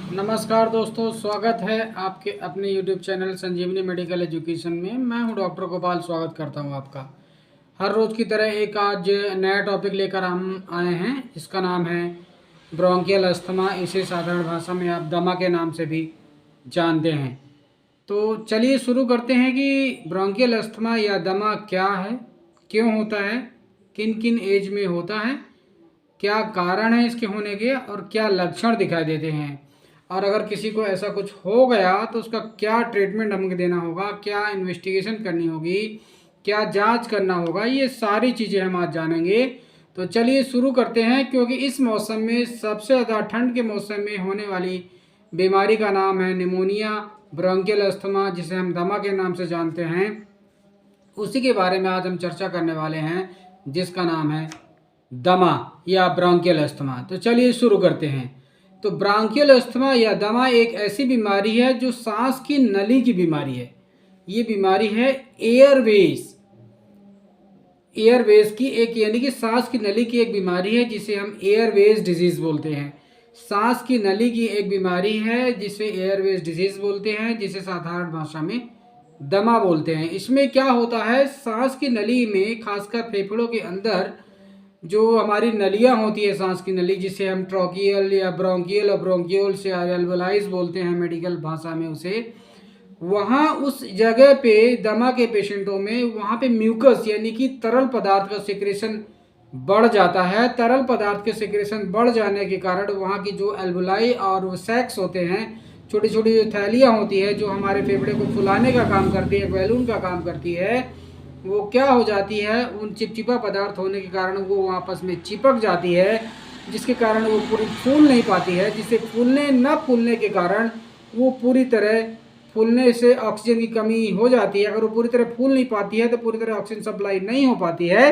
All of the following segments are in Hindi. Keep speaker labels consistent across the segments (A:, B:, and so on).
A: नमस्कार दोस्तों, स्वागत है आपके अपने YouTube चैनल संजीवनी मेडिकल एजुकेशन में। मैं हूं डॉक्टर गोपाल, स्वागत करता हूं आपका। हर रोज़ की तरह एक आज नया टॉपिक लेकर हम आए हैं, जिसका नाम है ब्रोंकियल अस्थमा। इसे साधारण भाषा में आप दमा के नाम से भी जानते हैं। तो चलिए शुरू करते हैं कि ब्रोंकियल अस्थमा या दमा क्या है, क्यों होता है, किन किन एज में होता है, क्या कारण है इसके होने के और क्या लक्षण दिखाई देते हैं, और अगर किसी को ऐसा कुछ हो गया तो उसका क्या ट्रीटमेंट हमें देना होगा, क्या इन्वेस्टिगेशन करनी होगी, क्या जांच करना होगा, ये सारी चीज़ें हम आज जानेंगे। तो चलिए शुरू करते हैं। क्योंकि इस मौसम में सबसे ज़्यादा ठंड के मौसम में होने वाली बीमारी का नाम है निमोनिया ब्रोंकियल अस्थमा, जिसे हम दमा के नाम से जानते हैं। उसी के बारे में आज हम चर्चा करने वाले हैं, जिसका नाम है दमा या ब्रोंकियल अस्थमा। तो चलिए शुरू करते हैं। तो ब्रोंकियल अस्थमा या दमा एक ऐसी बीमारी है जो सांस की नली की बीमारी है। ये बीमारी है एयरवेज की एक, यानी कि सांस की नली की एक बीमारी है, जिसे हम एयरवेज डिजीज बोलते हैं। सांस की नली की एक बीमारी है जिसे एयरवेज डिजीज बोलते हैं, जिसे साधारण भाषा में दमा बोलते हैं। इसमें क्या होता है, सांस की नली में खासकर फेफड़ों के अंदर जो हमारी नलियां होती है, सांस की नली, जिसे हम ट्रोकियल या ब्रोंकियल और ब्रोंकियोल्स या एल्वेलाइज बोलते हैं मेडिकल भाषा में उसे, वहाँ उस जगह पे दमा के पेशेंटों में वहाँ पे म्यूकस यानी कि तरल पदार्थ का सिक्रेशन बढ़ जाता है। तरल पदार्थ के सिक्रेशन बढ़ जाने के कारण वहाँ की जो एल्वुलाई और वो सैक्स होते हैं, छोटी छोटी जो थैलियाँ होती है जो हमारे फेफड़े को फुलाने का काम करती है, बैलून का काम करती है, वो क्या हो जाती है, उन चिपचिपा पदार्थ होने के कारण वो आपस में चिपक जाती है, जिसके कारण वो पूरी फूल नहीं पाती है। जिससे फूलने के कारण वो पूरी तरह फूलने से ऑक्सीजन की कमी हो जाती है। अगर वो पूरी तरह फूल नहीं पाती है तो पूरी तरह ऑक्सीजन सप्लाई नहीं हो पाती है,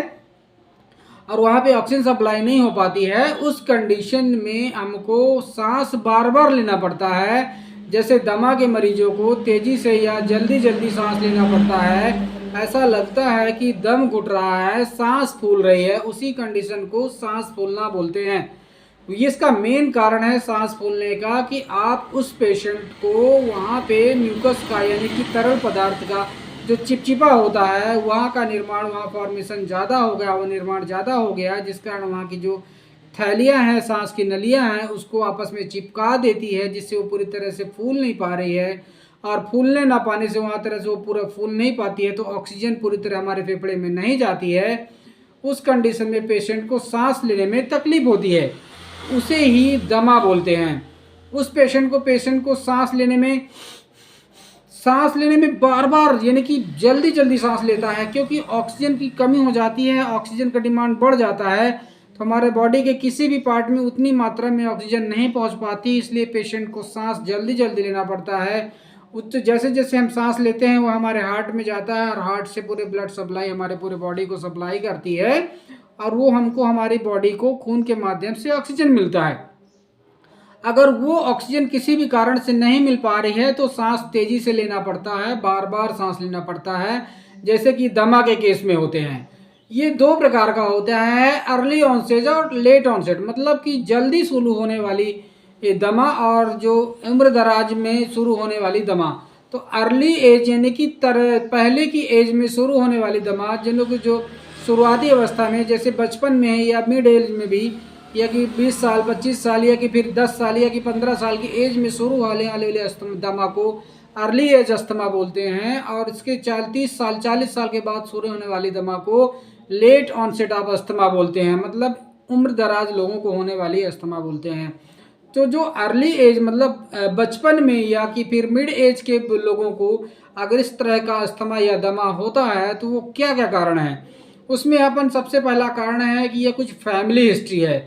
A: और वहाँ पे ऑक्सीजन सप्लाई नहीं हो पाती है। उस कंडीशन में हमको सांस बार बार लेना पड़ता है। जैसे दमा के मरीजों को तेज़ी से या जल्दी जल्दी सांस लेना पड़ता है, ऐसा लगता है कि दम घुट रहा है, सांस फूल रही है, उसी कंडीशन को सांस फूलना बोलते हैं। ये इसका मेन कारण है सांस फूलने का कि आप उस पेशेंट को वहाँ पे म्यूकस का यानी कि तरल पदार्थ का जो चिपचिपा होता है वहाँ का निर्माण, वहाँ फॉर्मेशन ज़्यादा हो गया, वो निर्माण ज़्यादा हो गया, जिस कारण वहाँ की जो थैलियाँ हैं, सांस की नलियाँ हैं, उसको आपस में चिपका देती है, जिससे वो पूरी तरह से फूल नहीं पा रही है। और फूलने ना पाने से वहाँ तरह से वो पूरा फूल नहीं पाती है, तो ऑक्सीजन पूरी तरह हमारे फेफड़े में नहीं जाती है। उस कंडीशन में पेशेंट को सांस लेने में तकलीफ होती है, उसे ही दमा बोलते हैं। उस पेशेंट को सांस लेने में बार बार यानी कि जल्दी जल्दी सांस लेता है, क्योंकि ऑक्सीजन की कमी हो जाती है, ऑक्सीजन का डिमांड बढ़ जाता है, तो हमारे बॉडी के किसी भी पार्ट में उतनी मात्रा में ऑक्सीजन नहीं पहुंच पाती, इसलिए पेशेंट को सांस जल्दी जल्दी लेना पड़ता है। उच्च जैसे जैसे हम सांस लेते हैं वो हमारे हार्ट में जाता है, और हार्ट से पूरे ब्लड सप्लाई हमारे पूरे बॉडी को सप्लाई करती है, और वो हमको हमारी बॉडी को खून के माध्यम से ऑक्सीजन मिलता है। अगर वो ऑक्सीजन किसी भी कारण से नहीं मिल पा रही है तो सांस तेजी से लेना पड़ता है, बार बार सांस लेना पड़ता है, जैसे कि दमा के केस में होते हैं। ये दो प्रकार का होता है, अर्ली ऑनसेट और लेट ऑनसेट, मतलब कि जल्दी शुरू होने वाली ये दमा और जो उम्र दराज में शुरू होने वाली दमा। तो अर्ली एज यानी कि पहले की एज में शुरू होने वाली दमा, जिन लोग जो शुरुआती अवस्था में जैसे बचपन में है या मिड एज में भी, या कि 20 साल 25 साल या कि फिर 10 साल या कि 15 साल की एज में शुरू होने वाले दमा को अर्ली एज अस्थमा बोलते हैं। और इसके 40 साल के बाद शुरू होने वाली दमा को लेट ऑनसेट ऑफ अस्थमा बोलते हैं, मतलब उम्र दराज लोगों को होने वाली अस्थमा बोलते हैं। तो जो अर्ली एज मतलब बचपन में या कि फिर मिड एज के लोगों को अगर इस तरह का अस्थमा या दमा होता है तो वो क्या क्या कारण है, उसमें अपन सबसे पहला कारण है कि ये कुछ फैमिली हिस्ट्री है।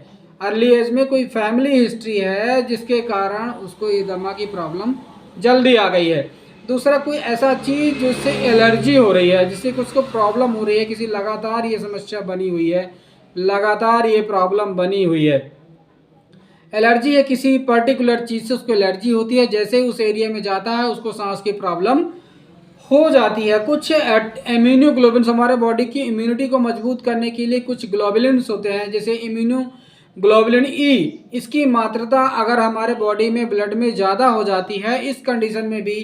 A: अर्ली एज में कोई फैमिली हिस्ट्री है जिसके कारण उसको ये दमा की प्रॉब्लम जल्दी आ गई है। दूसरा, कोई ऐसा चीज़ जिससे एलर्जी हो रही है, जिससे उसको प्रॉब्लम हो रही है, किसी लगातार ये समस्या बनी हुई है, लगातार ये प्रॉब्लम बनी हुई है। एलर्जी है किसी पर्टिकुलर चीज़ से, उसको एलर्जी होती है, जैसे ही उस एरिया में जाता है उसको सांस की प्रॉब्लम हो जाती है। कुछ इम्यूनोग्लोबिन्स, हमारे बॉडी की इम्यूनिटी को मजबूत करने के लिए कुछ ग्लोबुलिन्स होते हैं, जैसे ग्लोबुलिन ई, इसकी मात्रा अगर हमारे बॉडी में ब्लड में ज़्यादा हो जाती है, इस कंडीशन में भी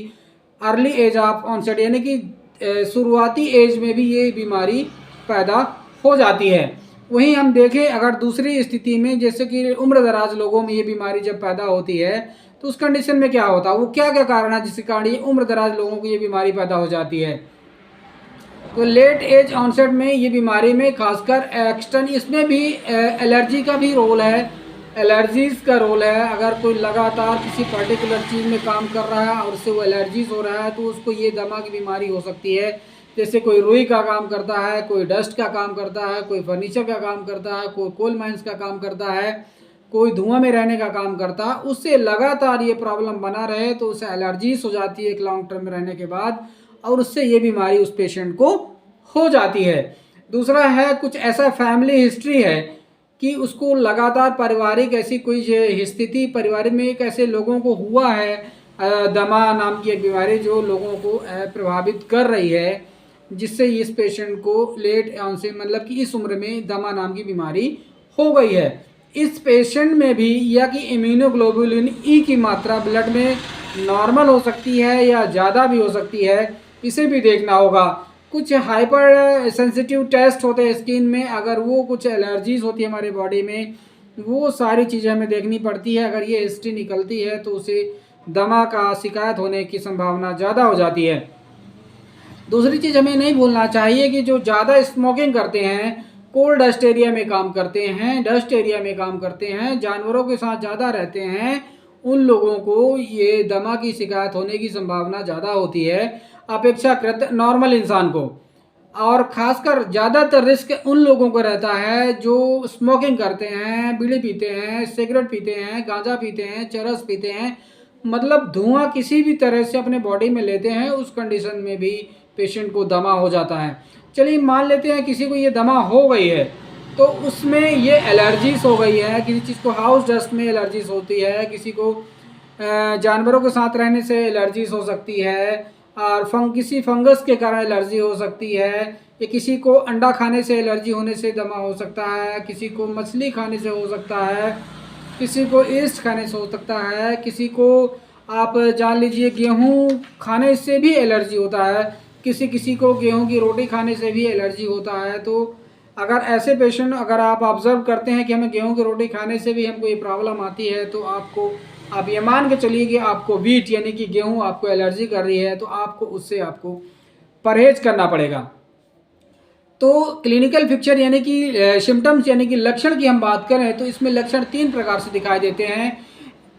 A: अर्ली एज ऑफ ऑनसेट यानी कि शुरुआती एज में भी ये बीमारी पैदा हो जाती है। वहीं हम देखें अगर दूसरी स्थिति में, जैसे कि उम्र दराज लोगों में ये बीमारी जब पैदा होती है तो उस कंडीशन में क्या होता है, वो क्या क्या कारण है जिसके कारण ये उम्र दराज लोगों को ये बीमारी पैदा हो जाती है। तो लेट एज ऑनसेट में ये बीमारी में खासकर एक्सटर्न, इसमें भी एलर्जी का भी रोल है, एलर्जीज का रोल है। अगर कोई लगातार किसी पर्टिकुलर चीज़ में काम कर रहा है और उससे वो एलर्जीज हो रहा है तो उसको ये दमा की बीमारी हो सकती है। जैसे कोई रुई का काम करता है, कोई डस्ट का काम करता है, कोई फर्नीचर का काम करता है, कोई कोल माइंस का काम करता है, कोई धुआं में रहने का काम करता है, उससे लगातार ये प्रॉब्लम बना रहे तो उसे एलर्जीज हो जाती है एक लॉन्ग टर्म में रहने के बाद, और उससे ये बीमारी उस पेशेंट को हो जाती है। दूसरा है कुछ ऐसा फैमिली हिस्ट्री है कि उसको लगातार पारिवारिक ऐसी कोई स्थिति परिवार में एक ऐसे लोगों को हुआ है, दमा नाम की एक बीमारी जो लोगों को प्रभावित कर रही है, जिससे इस पेशेंट को लेट ऑनसे मतलब कि इस उम्र में दमा नाम की बीमारी हो गई है। इस पेशेंट में भी या कि इम्यूनोग्लोबुलिन ई की मात्रा ब्लड में नॉर्मल हो सकती है या ज़्यादा भी हो सकती है, इसे भी देखना होगा। कुछ हाइपर सेंसिटिव टेस्ट होते हैं स्किन में, अगर वो कुछ एलर्जीज होती है हमारे बॉडी में, वो सारी चीज़ें हमें देखनी पड़ती है। अगर ये हिस्ट्री निकलती है तो उसे दमा का शिकायत होने की संभावना ज़्यादा हो जाती है। दूसरी चीज़ हमें नहीं भूलना चाहिए कि जो ज़्यादा स्मोकिंग करते हैं, कोल्ड डस्ट एरिया में काम करते हैं, डस्ट एरिया में काम करते हैं, जानवरों के साथ ज़्यादा रहते हैं, उन लोगों को ये दमा की शिकायत होने की संभावना ज़्यादा होती है अपेक्षाकृत नॉर्मल इंसान को। और ख़ासकर ज़्यादातर रिस्क उन लोगों को रहता है जो स्मोकिंग करते हैं, बीड़ी पीते हैं, सिगरेट पीते हैं, गांजा पीते हैं, चरस पीते हैं, मतलब धुआं किसी भी तरह से अपने बॉडी में लेते हैं, उस कंडीशन में भी पेशेंट को दमा हो जाता है। चलिए मान लेते हैं किसी को ये दमा हो गई है तो उसमें ये एलर्जीज हो गई है, किसी चीज़ को हाउस डस्ट में एलर्जीज होती है, किसी को जानवरों के साथ रहने से एलर्जीज हो सकती है, और किसी फंगस के कारण एलर्जी हो सकती है, या किसी को अंडा खाने से एलर्जी होने से दमा हो सकता है, किसी को मछली खाने से हो सकता है, किसी को ईस्ट खाने से हो सकता है, किसी को आप जान लीजिए गेहूं खाने से भी एलर्जी होता है, किसी को गेहूं की रोटी खाने से भी एलर्जी होता है। तो अगर ऐसे पेशेंट अगर आप ऑब्जर्व करते हैं कि हमें गेहूं की रोटी खाने से भी हमको ये प्रॉब्लम आती है, तो आप ये मान के चलिए कि आपको वीट यानी कि गेहूं आपको एलर्जी कर रही है, तो आपको उससे परहेज करना पड़ेगा। तो क्लिनिकल पिक्चर यानी कि सिम्टम्स यानी कि लक्षण की हम बात करें तो इसमें लक्षण 3 प्रकार से दिखाई देते हैं।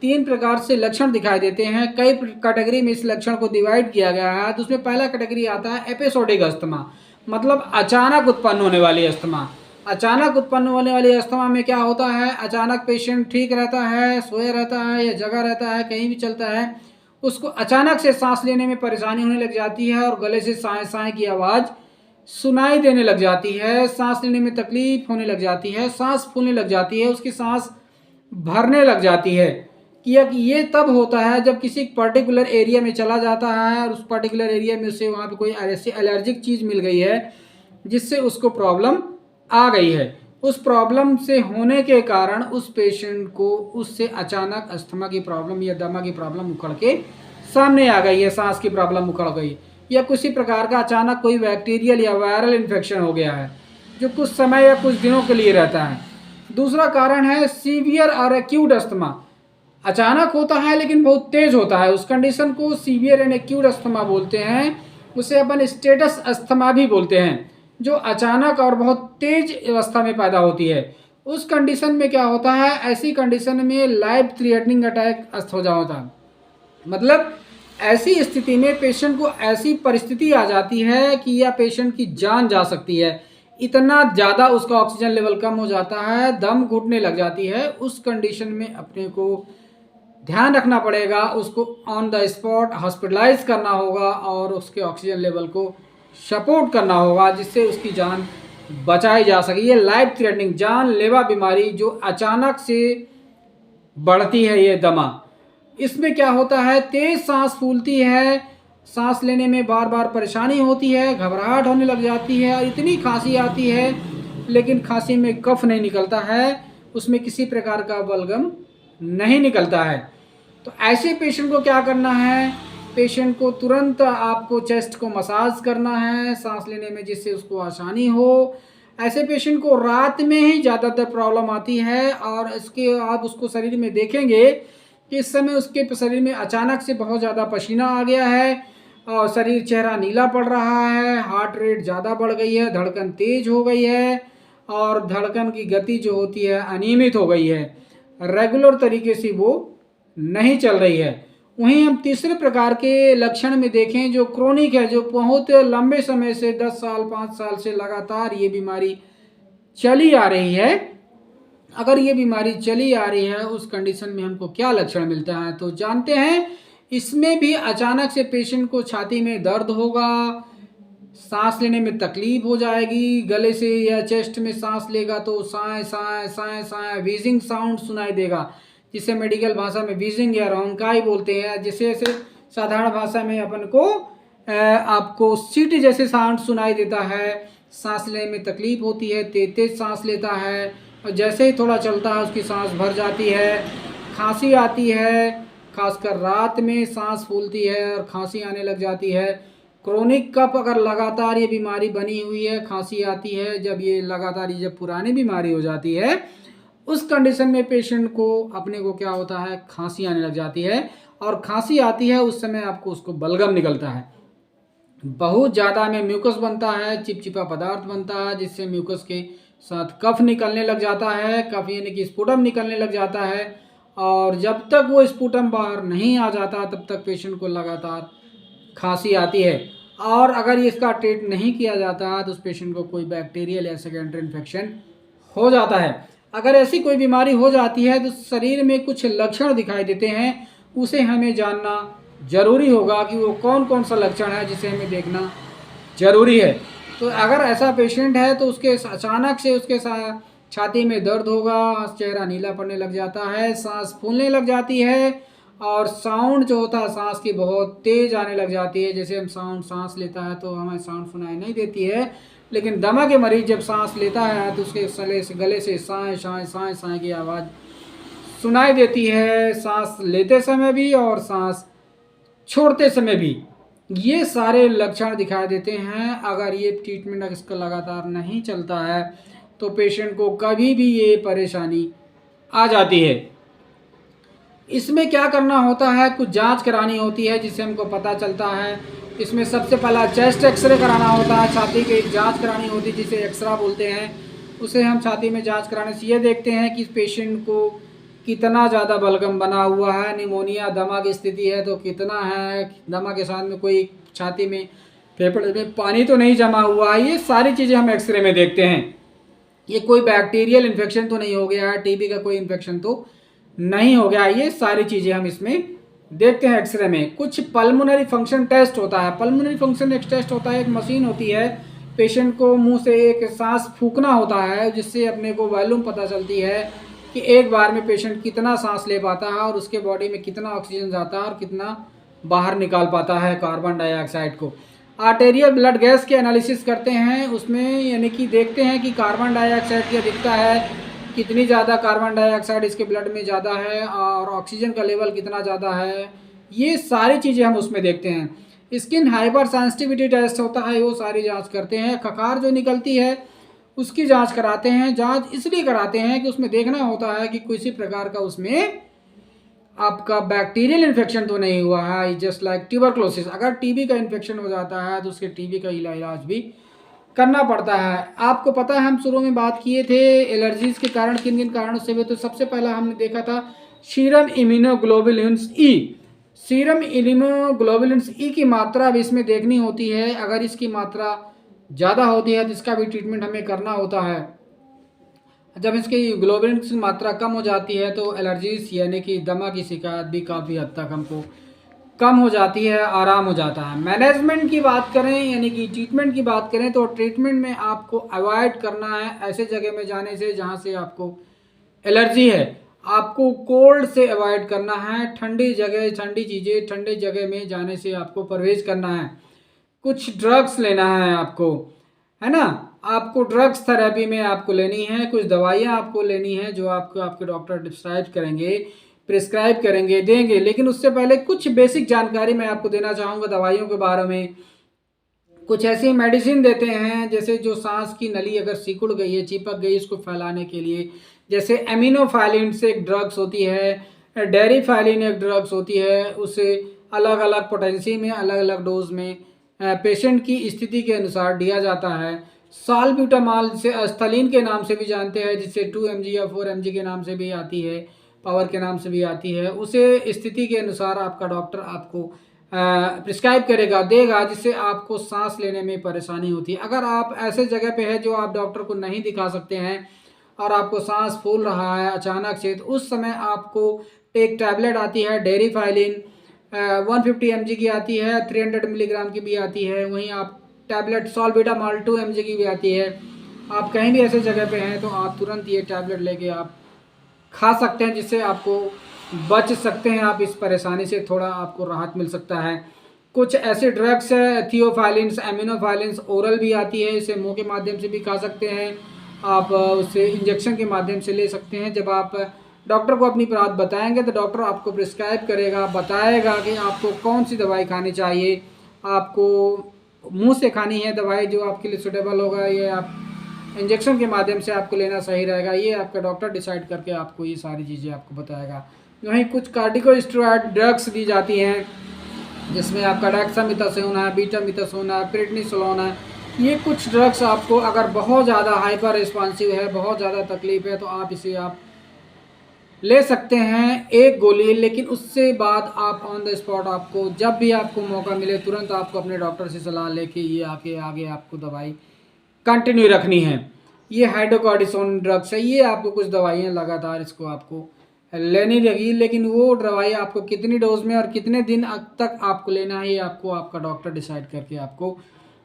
A: 3 प्रकार से लक्षण दिखाई देते हैं। कई कैटेगरी में इस लक्षण को डिवाइड किया गया है। तो उसमें पहला कैटेगरी आता है एपिसोडिक अस्थमा, मतलब अचानक उत्पन्न होने वाली अस्थमा। अचानक उत्पन्न होने वाली अस्थमा में क्या होता है, अचानक पेशेंट ठीक रहता है, सोया रहता है या जगा रहता है, कहीं भी चलता है, उसको अचानक से सांस लेने में परेशानी होने लग जाती है और गले से साए साए की आवाज़ सुनाई देने लग जाती है, सांस लेने में तकलीफ होने लग जाती है, सांस फूलने लग जाती है, उसकी सांस भरने लग जाती है। कि ये तब होता है जब किसी पर्टिकुलर एरिया में चला जाता है और उस पर्टिकुलर एरिया में उससे वहाँ पे कोई ऐसी एलर्जिक चीज़ मिल गई है जिससे उसको प्रॉब्लम आ गई है। उस प्रॉब्लम से होने के कारण उस पेशेंट को उससे अचानक अस्थमा की प्रॉब्लम या दमा की प्रॉब्लम उखड़ के सामने आ गई है, सांस की प्रॉब्लम उखड़ गई, या किसी प्रकार का अचानक कोई बैक्टीरियल या वायरल इन्फेक्शन हो गया है जो कुछ समय या कुछ दिनों के लिए रहता है। दूसरा कारण है सीवियर और एक्यूट अस्थमा। अचानक होता है लेकिन बहुत तेज होता है, उस कंडीशन को सीवियर एंड एक्यूट अस्थमा बोलते हैं। उसे अपन स्टेटस अस्थमा भी बोलते हैं, जो अचानक और बहुत तेज अवस्था में पैदा होती है। उस कंडीशन में क्या होता है, ऐसी कंडीशन में लाइफ थ्रेटनिंग अटैक हो जाता है। मतलब ऐसी स्थिति में पेशेंट को ऐसी परिस्थिति आ जाती है कि यह पेशेंट की जान जा सकती है, इतना ज़्यादा उसका ऑक्सीजन लेवल कम हो जाता है, दम घुटने लग जाती है। उस कंडीशन में अपने को ध्यान रखना पड़ेगा, उसको ऑन द स्पॉट हॉस्पिटलाइज करना होगा और उसके ऑक्सीजन लेवल को सपोर्ट करना होगा जिससे उसकी जान बचाई जा सके। ये लाइफ थ्रेटनिंग जानलेवा बीमारी जो अचानक से बढ़ती है ये दमा, इसमें क्या होता है, तेज सांस फूलती है, सांस लेने में बार बार परेशानी होती है, घबराहट होने लग जाती है और इतनी खांसी आती है लेकिन खांसी में कफ नहीं निकलता है उसमें किसी प्रकार का बलगम नहीं निकलता है। तो ऐसे पेशेंट को क्या करना है, पेशेंट को तुरंत आपको चेस्ट को मसाज करना है सांस लेने में, जिससे उसको आसानी हो। ऐसे पेशेंट को रात में ही ज़्यादातर प्रॉब्लम आती है, और इसके आप उसको शरीर में देखेंगे कि इस समय उसके शरीर में अचानक से बहुत ज़्यादा पसीना आ गया है और शरीर चेहरा नीला पड़ रहा है, हार्ट रेट ज़्यादा बढ़ गई है, धड़कन तेज हो गई है और धड़कन की गति जो होती है अनियमित हो गई है, रेगुलर तरीके से वो नहीं चल रही है। वहीं हम तीसरे प्रकार के लक्षण में देखें जो क्रोनिक है, जो बहुत लंबे समय से 10 साल 5 साल से लगातार ये बीमारी चली आ रही है। अगर ये बीमारी चली आ रही है उस कंडीशन में हमको क्या लक्षण मिलता है, तो जानते हैं इसमें भी अचानक से पेशेंट को छाती में दर्द होगा, सांस लेने में तकलीफ हो जाएगी, गले से या चेस्ट में सांस लेगा तो साए साए साए साए वीजिंग साउंड सुनाई देगा, जिसे मेडिकल भाषा में वीजिंग या रोंकाई बोलते हैं। जिसे साधारण भाषा में अपन को आपको सीटी जैसे साउंड सुनाई देता है। सांस लेने में तकलीफ होती है, तेज तेज सांस लेता है और जैसे ही थोड़ा चलता है उसकी सांस भर जाती है, खांसी आती है, खासकर रात में सांस फूलती है और खांसी आने लग जाती है। क्रोनिक कफ अगर लगातार ये बीमारी बनी हुई है, खांसी आती है, जब ये लगातार जब पुरानी बीमारी हो जाती है उस कंडीशन में पेशेंट को अपने को क्या होता है, खांसी आने लग जाती है, और खांसी आती है उस समय आपको उसको बलगम निकलता है, बहुत ज़्यादा में म्यूकस बनता है, चिपचिपा पदार्थ बनता है, जिससे म्यूकस के साथ कफ निकलने लग जाता है, कफ यानी कि स्पुटम निकलने लग जाता है, और जब तक वो स्पुटम बाहर नहीं आ जाता तब तक पेशेंट को लगातार खांसी आती है। और अगर इसका ट्रीट नहीं किया जाता तो उस पेशेंट को कोई बैक्टीरियल या सेकेंडरी इन्फेक्शन हो जाता है। अगर ऐसी कोई बीमारी हो जाती है तो शरीर में कुछ लक्षण दिखाई देते हैं, उसे हमें जानना जरूरी होगा कि वो कौन कौन सा लक्षण है जिसे हमें देखना जरूरी है। तो अगर ऐसा पेशेंट है तो उसके अचानक से उसके छाती में दर्द होगा, चेहरा नीला पड़ने लग जाता है, सांस फूलने लग जाती है और साउंड जो होता है सांस की बहुत तेज आने लग जाती है। जैसे हम सांस लेता है तो हमें साउंड सुनाई नहीं देती है, लेकिन दमा के मरीज जब सांस लेता है तो उसके गले से साए साए साए साए की आवाज़ सुनाई देती है, सांस लेते समय भी और सांस छोड़ते समय भी। ये सारे लक्षण दिखाई देते हैं। अगर ये ट्रीटमेंट इसका लगातार नहीं चलता है तो पेशेंट को कभी भी ये परेशानी आ जाती है। इसमें क्या करना होता है, कुछ जांच करानी होती है जिससे हमको पता चलता है। इसमें सबसे पहला चेस्ट एक्सरे कराना होता है, छाती की एक जांच करानी होती है जिसे एक्सरा बोलते हैं। उसे हम छाती में जांच कराने से ये देखते हैं कि पेशेंट को कितना ज़्यादा बलगम बना हुआ है, निमोनिया दमा की स्थिति है तो कितना है, दमा के साथ में कोई छाती में फेफड़े में पानी तो नहीं जमा हुआ है। ये सारी चीज़ें हम एक्सरे में देखते हैं। ये कोई बैक्टीरियल इन्फेक्शन तो नहीं हो गया है, टीबी का कोई इन्फेक्शन तो नहीं हो गया, ये सारी चीज़ें हम इसमें देखते हैं एक्सरे में। कुछ पल्मोनरी फंक्शन टेस्ट होता है। पल्मोनरी फंक्शन एक टेस्ट होता है, एक मशीन होती है, पेशेंट को मुंह से एक सांस फूंकना होता है जिससे अपने को वॉल्यूम पता चलती है कि एक बार में पेशेंट कितना सांस ले पाता है और उसके बॉडी में कितना ऑक्सीजन जाता है और कितना बाहर निकाल पाता है कार्बन डाइऑक्साइड को। आर्टेरियल ब्लड गैस के एनालिसिस करते हैं, उसमें यानी कि देखते हैं कि कार्बन डाइऑक्साइड की अधिकता है, कितनी ज़्यादा कार्बन डाइऑक्साइड इसके ब्लड में ज़्यादा है और ऑक्सीजन का लेवल कितना ज़्यादा है। ये सारी चीज़ें हम उसमें देखते हैं। स्किन हाइपर सेंसिटिविटी टेस्ट होता है, वो सारी जांच करते हैं। खकार जो निकलती है उसकी जांच कराते हैं। जांच इसलिए कराते हैं कि उसमें देखना होता है कि किसी प्रकार का उसमें आपका बैक्टीरियल इन्फेक्शन तो नहीं हुआ है, जस्ट लाइक ट्यूबरक्लोसिस। अगर टीबी का इन्फेक्शन हो जाता है तो उसके टीबी का इलाज भी करना पड़ता है। आपको पता है हम शुरू में बात किए थे एलर्जीज के कारण किन किन कारणों से हुए, तो सबसे पहला हमने देखा था सीरम इम्यूनोग्लोबुलिन्स ई। सीरम इम्यूनोग्लोबुलिन्स ई की मात्रा अब इसमें देखनी होती है। अगर इसकी मात्रा ज़्यादा होती है तो इसका भी ट्रीटमेंट हमें करना होता है। जब इसकी ग्लोबुलिन की मात्रा कम हो जाती है तो एलर्जीज यानी कि दमा की शिकायत भी काफ़ी हद तक हमको कम हो जाती है, आराम हो जाता है। मैनेजमेंट की बात करें यानी कि ट्रीटमेंट की बात करें तो ट्रीटमेंट में आपको अवॉइड करना है ऐसे जगह में जाने से जहाँ से आपको एलर्जी है। आपको कोल्ड से अवॉइड करना है, ठंडी जगह, ठंडी चीज़ें, ठंडी जगह में जाने से आपको परहेज करना है। कुछ ड्रग्स लेना है आपको, है ना। आपको ड्रग्स थेरेपी में आपको लेनी है, कुछ दवाइयाँ आपको लेनी है जो आपको आपके डॉक्टर प्रिस्क्राइब करेंगे, देंगे। लेकिन उससे पहले कुछ बेसिक जानकारी मैं आपको देना चाहूँगा दवाइयों के बारे में। कुछ ऐसी मेडिसिन देते हैं जैसे जो सांस की नली अगर सिकुड़ गई है, चिपक गई, इसको फैलाने के लिए, जैसे एमिनोफाइलिन से एक ड्रग्स होती है, डेरिफाइलिन एक ड्रग्स होती है। उसे अलग अलग पोटेंसी में, अलग अलग डोज में पेशेंट की स्थिति के अनुसार दिया जाता है। साल्ब्यूटामॉल जिसे अस्थलीन के नाम से भी जानते हैं, जिससे 2 mg या 4 mg के नाम से भी आती है, पावर के नाम से भी आती है, उसे स्थिति के अनुसार आपका डॉक्टर आपको प्रिस्क्राइब करेगा, देगा, जिससे आपको सांस लेने में परेशानी होती है। अगर आप ऐसे जगह पे है जो आप डॉक्टर को नहीं दिखा सकते हैं और आपको सांस फूल रहा है अचानक से, तो उस समय आपको एक टैबलेट आती है डेरिफाइलिन, 150 mg की आती है, 300 मिलीग्राम की भी आती है। वहीं आप टैबलेट सॉल्बिटामॉल 2 mg की भी आती है। आप कहीं भी ऐसे जगह पे हैं तो आप तुरंत ये टैबलेट लेके आप खा सकते हैं, जिससे आपको बच सकते हैं आप इस परेशानी से, थोड़ा आपको राहत मिल सकता है। कुछ ऐसे ड्रग्स है थियोफाइलिन्स, एमिनोफाइलिन्स, ओरल भी आती है, इसे मुंह के माध्यम से भी खा सकते हैं आप, उसे इंजेक्शन के माध्यम से ले सकते हैं। जब आप डॉक्टर को अपनी बात बताएंगे तो डॉक्टर आपको प्रिस्क्राइब करेगा, बताएगा कि आपको कौन सी दवाई खानी चाहिए। आपको मुंह से खानी है दवाई जो आपके लिए सूटेबल होगा, ये आप इंजेक्शन के माध्यम से आपको लेना सही रहेगा, ये आपका डॉक्टर डिसाइड करके आपको ये सारी चीज़ें आपको बताएगा। वहीं कुछ कार्टिकोस्टेरॉइड ड्रग्स दी जाती हैं जिसमें आपका डेक्सामेथासोन है, बीटामेथासोन है, प्रेडनिसोलोन है। ये कुछ ड्रग्स आपको अगर बहुत ज़्यादा हाइपर रिस्पॉन्सिव है, बहुत ज़्यादा तकलीफ है, तो आप इसे आप ले सकते हैं एक गोली। लेकिन उससे बाद आप ऑन द स्पॉट, आपको जब भी आपको मौका मिले तुरंत आपको अपने डॉक्टर से सलाह लेके ये आगे आपको दवाई कंटिन्यू रखनी है। ये हाइड्रोकॉर्टिसोन ड्रग्स है, ये आपको कुछ दवाइयाँ लगातार इसको आपको लेनी रहेगी। लेकिन वो दवाई आपको कितनी डोज में और कितने दिन तक आपको लेना है, ये आपको आपका डॉक्टर डिसाइड करके आपको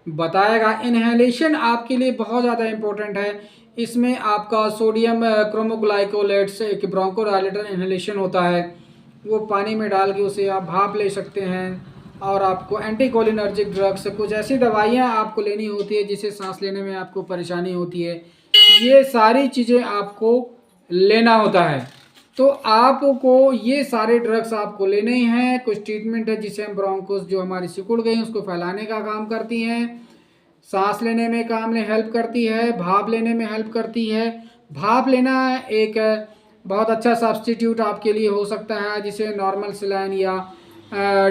A: बताएगा। इनहेलेशन आपके लिए बहुत ज़्यादा इम्पोर्टेंट है। इसमें आपका सोडियम क्रोमोग्लाइकोलेट से एक ब्रोंकोडायलेटर इनहेलेशन होता है, वो पानी में डाल के उसे आप भाप ले सकते हैं। और आपको एंटीकोलिनर्जिक ड्रग्स, कुछ ऐसी दवाइयाँ आपको लेनी होती है जिससे सांस लेने में आपको परेशानी होती है, ये सारी चीज़ें आपको लेना होता है। तो आपको ये सारे ड्रग्स आपको लेने ही हैं। कुछ ट्रीटमेंट है जिसे हम ब्रोंकोस जो हमारी सिकुड़ गई उसको फैलाने का काम करती हैं, सांस लेने में काम में हेल्प करती है, भाप लेने में हेल्प करती है। भाप लेना एक बहुत अच्छा सब्स्टिट्यूट आपके लिए हो सकता है, जिसे नॉर्मल सलाइन या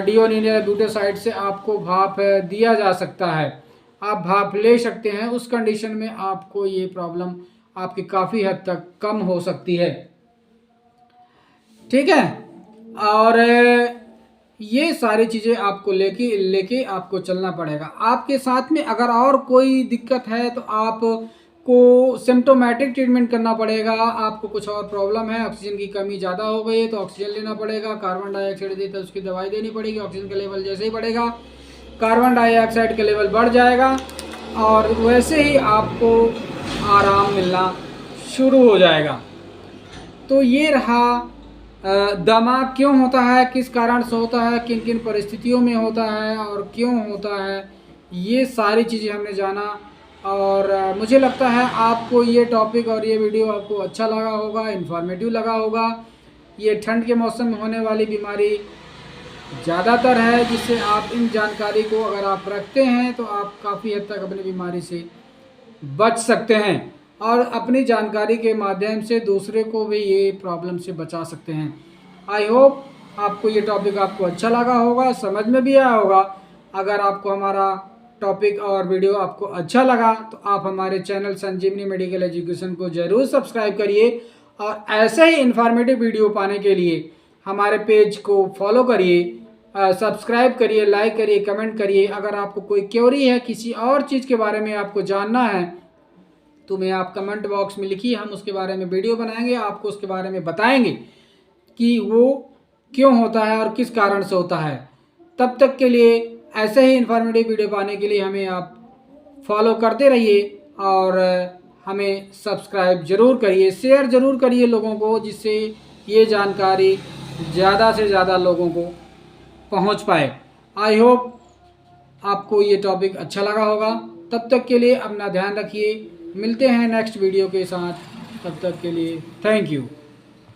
A: डिओनिल ब्यूटासाइड से आपको भाप दिया जा सकता है, आप भाप ले सकते हैं। उस कंडीशन में आपको ये प्रॉब्लम आपकी काफ़ी हद तक कम हो सकती है, ठीक है। और ये सारी चीज़ें आपको लेके आपको चलना पड़ेगा। आपके साथ में अगर और कोई दिक्कत है तो आपको सिम्टोमेटिक ट्रीटमेंट करना पड़ेगा। आपको कुछ और प्रॉब्लम है, ऑक्सीजन की कमी ज़्यादा हो गई है तो ऑक्सीजन लेना पड़ेगा, कार्बन डाइऑक्साइड देता है उसकी दवाई देनी पड़ेगी। ऑक्सीजन का लेवल जैसे ही बढ़ेगा कार्बन डाइऑक्साइड का लेवल बढ़ जाएगा और वैसे ही आपको आराम मिलना शुरू हो जाएगा। तो ये रहा दमा क्यों होता है, किस कारण से होता है, किन किन परिस्थितियों में होता है और क्यों होता है, ये सारी चीज़ें हमने जाना। और मुझे लगता है आपको ये टॉपिक और ये वीडियो आपको अच्छा लगा होगा, इन्फॉर्मेटिव लगा होगा। ये ठंड के मौसम में होने वाली बीमारी ज़्यादातर है, जिससे आप इन जानकारी को अगर आप रखते हैं तो आप काफ़ी हद तक अपनी बीमारी से बच सकते हैं और अपनी जानकारी के माध्यम से दूसरे को भी ये प्रॉब्लम से बचा सकते हैं। आई होप आपको ये टॉपिक आपको अच्छा लगा होगा, समझ में भी आया होगा। अगर आपको हमारा टॉपिक और वीडियो आपको अच्छा लगा तो आप हमारे चैनल संजीवनी मेडिकल एजुकेशन को ज़रूर सब्सक्राइब करिए और ऐसे ही इन्फॉर्मेटिव वीडियो पाने के लिए हमारे पेज को फॉलो करिए, सब्सक्राइब करिए, लाइक करिए, कमेंट करिए। अगर आपको कोई क्वेरी है, किसी और चीज़ के बारे में आपको जानना है तो मैं आप कमेंट बॉक्स में लिखिए, हम उसके बारे में वीडियो बनाएंगे, आपको उसके बारे में बताएंगे कि वो क्यों होता है और किस कारण से होता है। तब तक के लिए ऐसे ही इन्फॉर्मेटिव वीडियो पाने के लिए हमें आप फॉलो करते रहिए और हमें सब्सक्राइब ज़रूर करिए, शेयर ज़रूर करिए लोगों को, जिससे ये जानकारी ज़्यादा से ज़्यादा लोगों को पहुंच पाए। आई होप आपको ये टॉपिक अच्छा लगा होगा। तब तक के लिए अपना ध्यान रखिए, मिलते हैं नेक्स्ट वीडियो के साथ। तब तक के लिए थैंक यू।